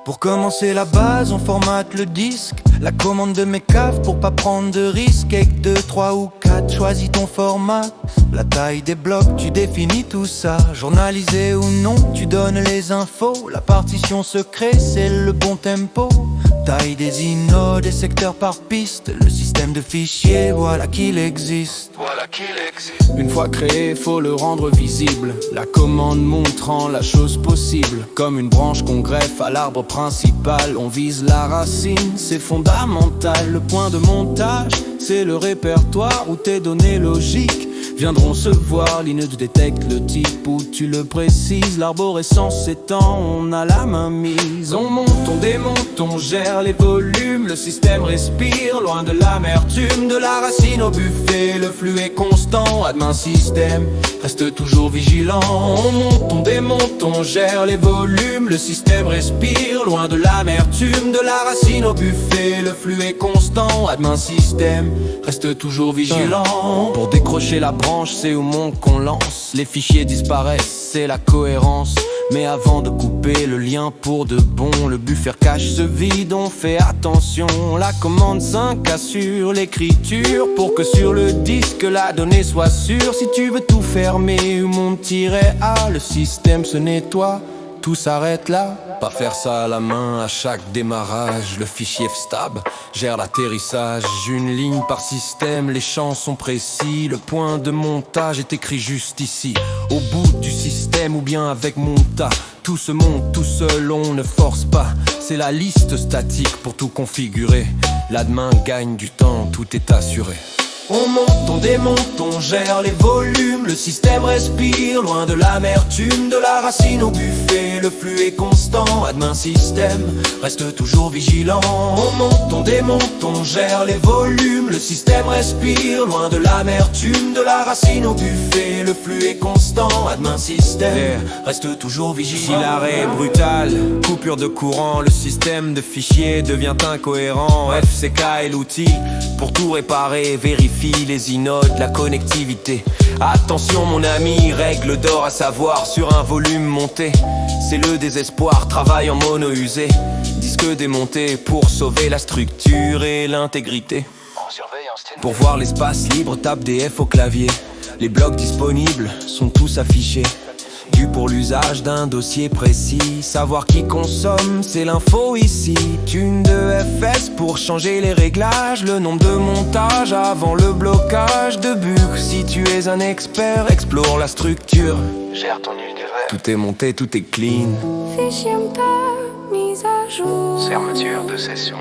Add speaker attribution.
Speaker 1: Pour commencer la base, on formate le disque. La commande de mes caves pour pas prendre de risques. Avec 2, 3 ou 4, choisis ton format. La taille des blocs, tu définis tout ça. Journalisé ou non, tu donnes les infos. La partition secret, c'est le bon tempo. Taille des inodes, des secteurs par piste. Le système de fichiers, voilà qu'il existe.
Speaker 2: Une fois créé, faut le rendre visible. La commande montrant la chose possible. Comme une branche qu'on greffe à l'arbre principal. On vise la racine, c'est fondamental. Le point de montage, c'est le répertoire où tes données logiques viendront se voir. L'inode détecte le type où tu le précises. L'arborescence s'étend, on a la main mise. On monte, on démonte, on gère les volumes. Le système respire, loin de l'amertume. De la racine au buffet, le flux est constant. Admin système, reste toujours vigilant. On monte, on démonte, on gère les volumes. Le système respire, loin de l'amertume. De la racine au buffet, le flux est constant. Admin système, reste toujours vigilant. Pour décrocher la branche, c'est au monde qu'on lance. Les fichiers disparaissent, c'est la cohérence. Mais avant de couper le lien pour de bon, le buffer cache se vide, on fait attention. La commande 5 assure l'écriture pour que sur le disque la donnée soit sûre. Si tu veux tout fermer ou mon-A, le système se nettoie, tout s'arrête là. Pas faire ça à la main à chaque démarrage. Le fichier FSTAB gère l'atterrissage. Une ligne par système, les champs sont précis. Le point de montage est écrit juste ici. Au bout du système ou bien avec monta. Tout se monte tout seul, on ne force pas. C'est la liste statique pour tout configurer. L'admin gagne du temps, tout est assuré. On monte, on démonte, on gère les volumes. Le système respire, loin de l'amertume. De la racine au buffet, le flux est constant. Admin système, reste toujours vigilant. On monte, on démonte, on gère les volumes. Le système respire, loin de l'amertume. De la racine au buffet, le flux est constant. Admin système, reste toujours vigilant. Si l'arrêt est brutal, coupure de courant, le système de fichiers devient incohérent. FCK est l'outil pour tout réparer, vérifier les inodes, la connectivité. Attention mon ami, règle d'or à savoir sur un volume monté. C'est le désespoir, travail en mono usé. Disque démonté pour sauver la structure et l'intégrité. Pour voir l'espace libre, tape DF au clavier. Les blocs disponibles sont tous affichés. Dû pour l'usage d'un dossier précis. Savoir qui consomme, c'est l'info ici. Thune de FS pour changer les réglages. Le nombre de montages avant le blocage de bugs. Si tu es un expert, explore la structure.
Speaker 3: Gère ton univers.
Speaker 2: Tout est monté, tout est clean.
Speaker 4: Fichier pas mis à jour.
Speaker 3: Fermeture de session.